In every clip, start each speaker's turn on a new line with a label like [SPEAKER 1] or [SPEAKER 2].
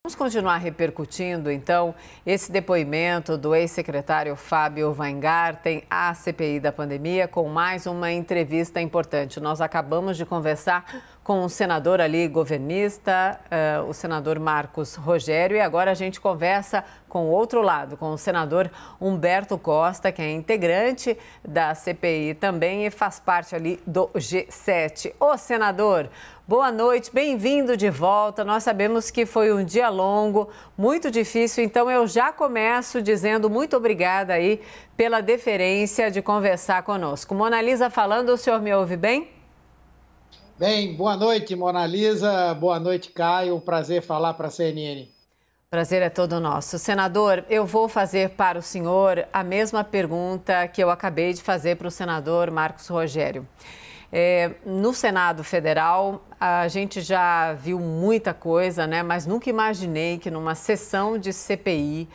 [SPEAKER 1] Vamos continuar repercutindo, então, esse depoimento do ex-secretário Fábio Weingarten à CPI da pandemia com mais uma entrevista importante. Nós acabamos de conversar com o senador ali governista, o senador Marcos Rogério, e agora a gente conversa com o outro lado, com o senador Humberto Costa, que é integrante da CPI também e faz parte ali do G7. Ô, senador, boa noite, bem-vindo de volta. Nós sabemos que foi um dia longo, muito difícil, então eu já começo dizendo muito obrigada aí pela deferência de conversar conosco. Mona Lisa falando, o senhor me ouve bem?
[SPEAKER 2] Bem, boa noite, Mona Lisa. Boa noite, Caio. Prazer falar para a CNN.
[SPEAKER 1] Prazer é todo nosso. Senador, eu vou fazer para o senhor a mesma pergunta que eu acabei de fazer para o senador Marcos Rogério. No Senado Federal, a gente já viu muita coisa, né? Mas nunca imaginei que numa sessão de CPI,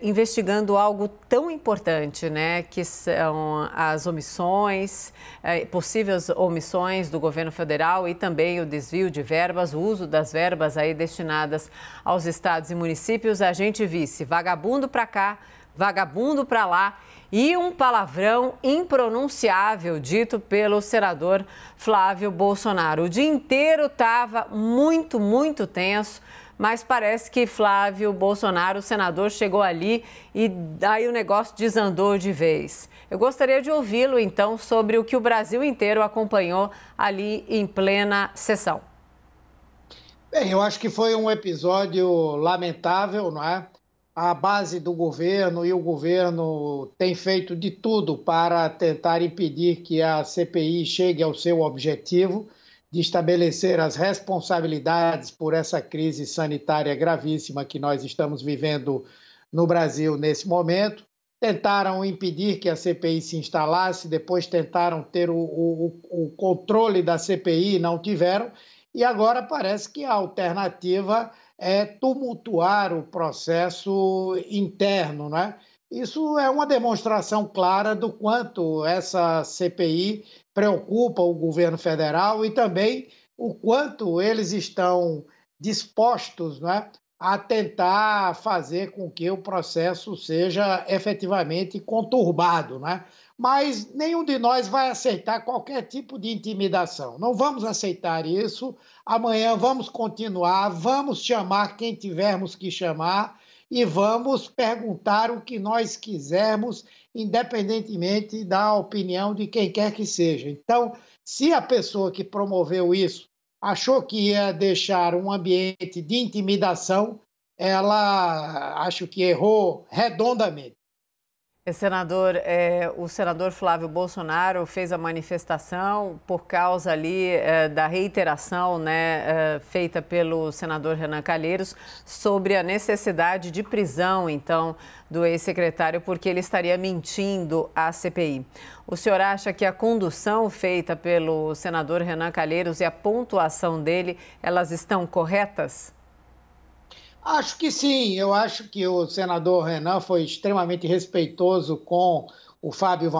[SPEAKER 1] investigando algo tão importante, né? Que são as omissões, possíveis omissões do governo federal e também o desvio de verbas, o uso das verbas aí destinadas aos estados e municípios, a gente visse vagabundo para cá, vagabundo para lá. E um palavrão impronunciável dito pelo senador Flávio Bolsonaro. O dia inteiro estava muito tenso, mas parece que Flávio Bolsonaro, o senador, chegou ali e aí o negócio desandou de vez. Eu gostaria de ouvi-lo, então, sobre o que o Brasil inteiro acompanhou ali em plena sessão.
[SPEAKER 2] Bem, eu acho que foi um episódio lamentável, não é? A base do governo e o governo tem feito de tudo para tentar impedir que a CPI chegue ao seu objetivo de estabelecer as responsabilidades por essa crise sanitária gravíssima que nós estamos vivendo no Brasil nesse momento. Tentaram impedir que a CPI se instalasse, depois tentaram ter o controle da CPI, não tiveram, e agora parece que a alternativa é tumultuar o processo interno, né? Isso é uma demonstração clara do quanto essa CPI preocupa o governo federal e também o quanto eles estão dispostos, né, a tentar fazer com que o processo seja efetivamente conturbado, né? Mas nenhum de nós vai aceitar qualquer tipo de intimidação. Não vamos aceitar isso. Amanhã vamos continuar, vamos chamar quem tivermos que chamar e vamos perguntar o que nós quisermos, independentemente da opinião de quem quer que seja. Então, se a pessoa que promoveu isso achou que ia deixar um ambiente de intimidação, ela acho que errou redondamente.
[SPEAKER 1] Senador, o senador Flávio Bolsonaro fez a manifestação por causa ali da reiteração, né, feita pelo senador Renan Calheiros sobre a necessidade de prisão, então, do ex-secretário, porque ele estaria mentindo à CPI. O senhor acha que a condução feita pelo senador Renan Calheiros e a pontuação dele, elas estão corretas?
[SPEAKER 2] Acho que sim, eu acho que o senador Renan foi extremamente respeitoso com o Fábio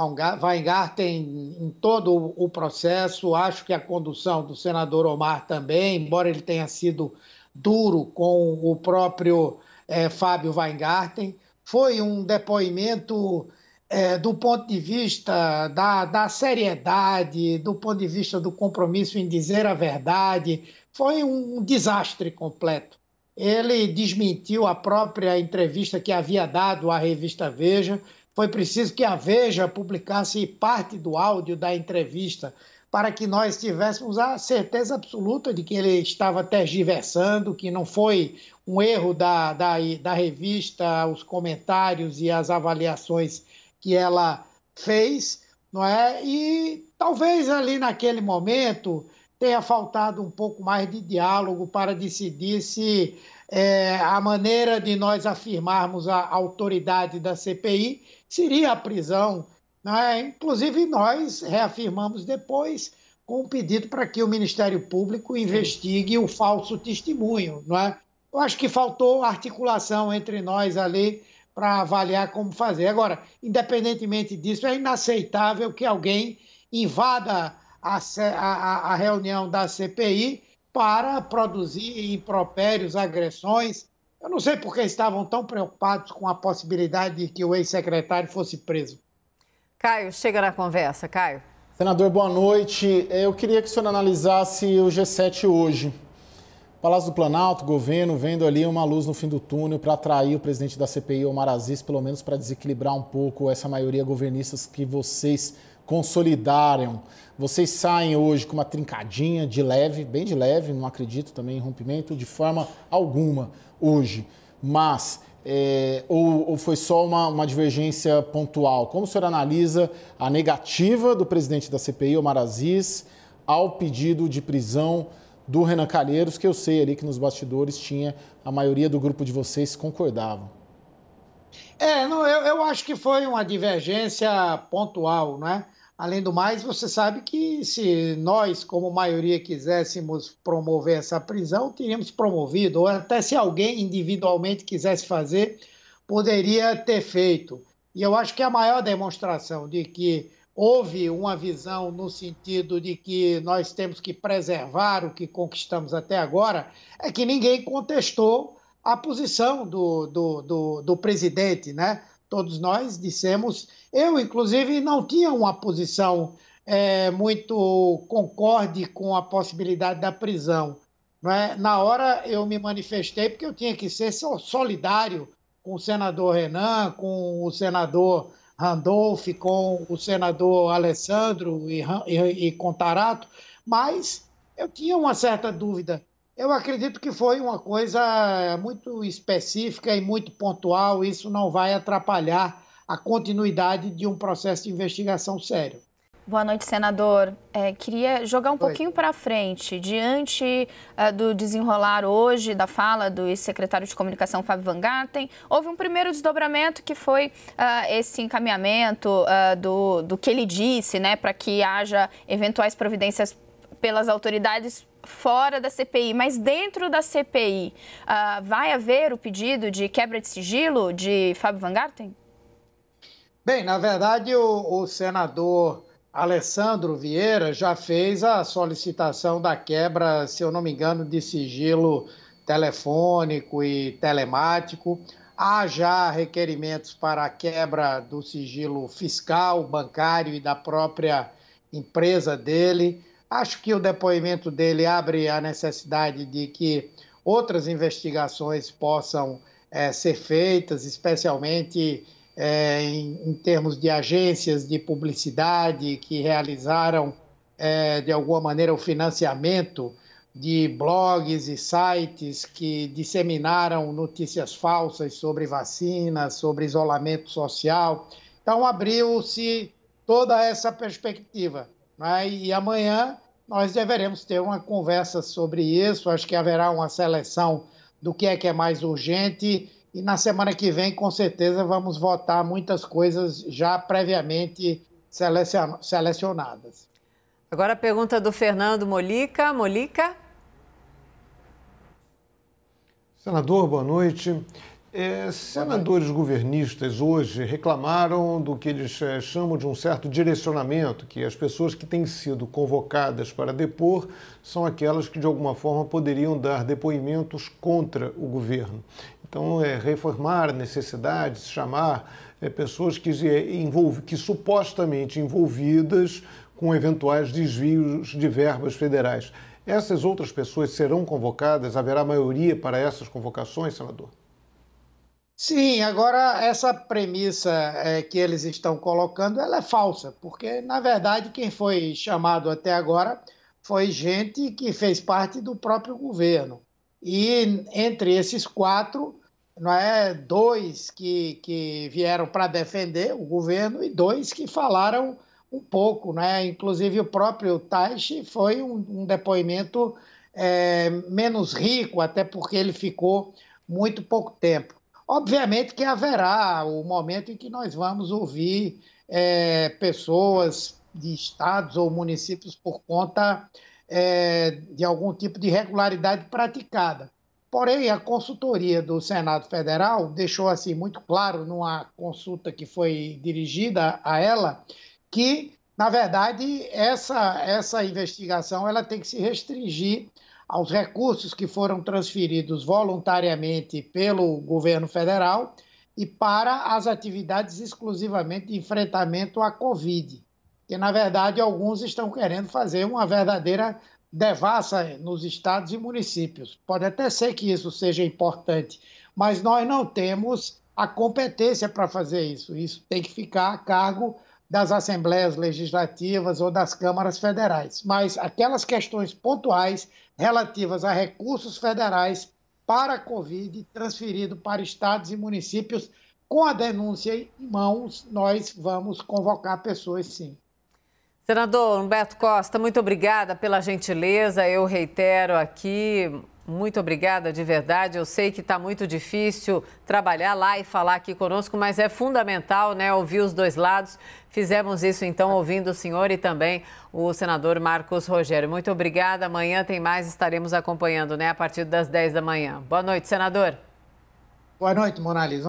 [SPEAKER 2] Weingarten em todo o processo. Acho que a condução do senador Omar também, embora ele tenha sido duro com o próprio Fábio Weingarten, foi um depoimento do ponto de vista da seriedade, do ponto de vista do compromisso em dizer a verdade, foi um desastre completo. Ele desmentiu a própria entrevista que havia dado à revista Veja. Foi preciso que a Veja publicasse parte do áudio da entrevista para que nós tivéssemos a certeza absoluta de que ele estava tergiversando, que não foi um erro da revista, os comentários e as avaliações que ela fez, não é? E talvez ali naquele momento tenha faltado um pouco mais de diálogo para decidir se a maneira de nós afirmarmos a autoridade da CPI seria a prisão, né? Inclusive, nós reafirmamos depois com um pedido para que o Ministério Público investigue o falso testemunho, não é? Eu acho que faltou articulação entre nós ali para avaliar como fazer. Agora, independentemente disso, é inaceitável que alguém invada a reunião da CPI para produzir impropérios, agressões Eu não sei por que estavam tão preocupados com a possibilidade de que o ex-secretário fosse preso.
[SPEAKER 1] Caio, chega na conversa. Caio.
[SPEAKER 3] Senador, boa noite. Eu queria que o senhor analisasse o G7 hoje. Palácio do Planalto, governo, vendo ali uma luz no fim do túnel para atrair o presidente da CPI, Omar Aziz, pelo menos para desequilibrar um pouco essa maioria governista que vocês consolidaram. Vocês saem hoje com uma trincadinha de leve, bem de leve, não acredito também em rompimento de forma alguma hoje. Mas, ou foi só uma divergência pontual? Como o senhor analisa a negativa do presidente da CPI, Omar Aziz, ao pedido de prisão do Renan Calheiros, que eu sei ali que nos bastidores tinha a maioria do grupo de vocês concordavam?
[SPEAKER 2] Eu acho que foi uma divergência pontual, né? Além do mais, você sabe que se nós, como maioria, quiséssemos promover essa prisão, teríamos promovido, ou até se alguém individualmente quisesse fazer, poderia ter feito. E eu acho que a maior demonstração de que houve uma visão no sentido de que nós temos que preservar o que conquistamos até agora, é que ninguém contestou a posição do presidente, né? Todos nós dissemos, eu inclusive não tinha uma posição muito concorde com a possibilidade da prisão. Não é? Na hora eu me manifestei porque eu tinha que ser solidário com o senador Renan, com o senador Randolph, com o senador Alessandro e Contarato, mas eu tinha uma certa dúvida. Eu acredito que foi uma coisa muito específica e muito pontual, isso não vai atrapalhar a continuidade de um processo de investigação sério.
[SPEAKER 4] Boa noite, senador. Queria jogar um pouquinho para frente, diante do desenrolar hoje da fala do ex-secretário de Comunicação, Fábio Van Garten. Houve um primeiro desdobramento que foi esse encaminhamento do que ele disse, né, para que haja eventuais providências pelas autoridades fora da CPI, mas dentro da CPI, vai haver o pedido de quebra de sigilo de Fábio Van Garten?
[SPEAKER 2] Bem, na verdade, o senador Alessandro Vieira já fez a solicitação da quebra, se eu não me engano, de sigilo telefônico e telemático. Há já requerimentos para a quebra do sigilo fiscal, bancário e da própria empresa dele. Acho que o depoimento dele abre a necessidade de que outras investigações possam ser feitas, especialmente em termos de agências de publicidade que realizaram, de alguma maneira, o financiamento de blogs e sites que disseminaram notícias falsas sobre vacinas, sobre isolamento social. Então, abriu-se toda essa perspectiva. E amanhã nós deveremos ter uma conversa sobre isso. Acho que haverá uma seleção do que é mais urgente e na semana que vem, com certeza, vamos votar muitas coisas já previamente selecionadas.
[SPEAKER 1] Agora a pergunta do Fernando Molica. Molica?
[SPEAKER 5] Senador, boa noite. Senadores governistas hoje reclamaram do que eles chamam de um certo direcionamento, que as pessoas que têm sido convocadas para depor são aquelas que de alguma forma poderiam dar depoimentos contra o governo. Então, reformar necessidades, chamar pessoas que supostamente envolvidas com eventuais desvios de verbas federais. Essas outras pessoas serão convocadas? Haverá maioria para essas convocações, senador?
[SPEAKER 2] Sim, agora essa premissa que eles estão colocando, ela é falsa, porque, na verdade, quem foi chamado até agora foi gente que fez parte do próprio governo. E entre esses quatro, dois que vieram para defender o governo e dois que falaram um pouco, Inclusive o próprio Taishi foi um depoimento menos rico, até porque ele ficou muito pouco tempo. Obviamente que haverá o momento em que nós vamos ouvir pessoas de estados ou municípios por conta de algum tipo de irregularidade praticada. Porém, a consultoria do Senado Federal deixou assim muito claro, numa consulta que foi dirigida a ela, que, na verdade, essa investigação ela tem que se restringir aos recursos que foram transferidos voluntariamente pelo governo federal e para as atividades exclusivamente de enfrentamento à Covid. Que, na verdade, alguns estão querendo fazer uma verdadeira devassa nos estados e municípios. Pode até ser que isso seja importante, mas nós não temos a competência para fazer isso. Isso tem que ficar a cargo das assembleias legislativas ou das câmaras federais. Mas aquelas questões pontuais relativas a recursos federais para a Covid, transferido para estados e municípios, com a denúncia em mãos, nós vamos convocar pessoas, sim.
[SPEAKER 1] Senador Humberto Costa, muito obrigada pela gentileza. Eu reitero aqui, muito obrigada de verdade. Eu sei que está muito difícil trabalhar lá e falar aqui conosco, mas é fundamental, né, ouvir os dois lados. Fizemos isso, então, ouvindo o senhor e também o senador Marcos Rogério. Muito obrigada. Amanhã tem mais, estaremos acompanhando, né, a partir das 10 da manhã. Boa noite, senador.
[SPEAKER 2] Boa noite, Mona Lisa.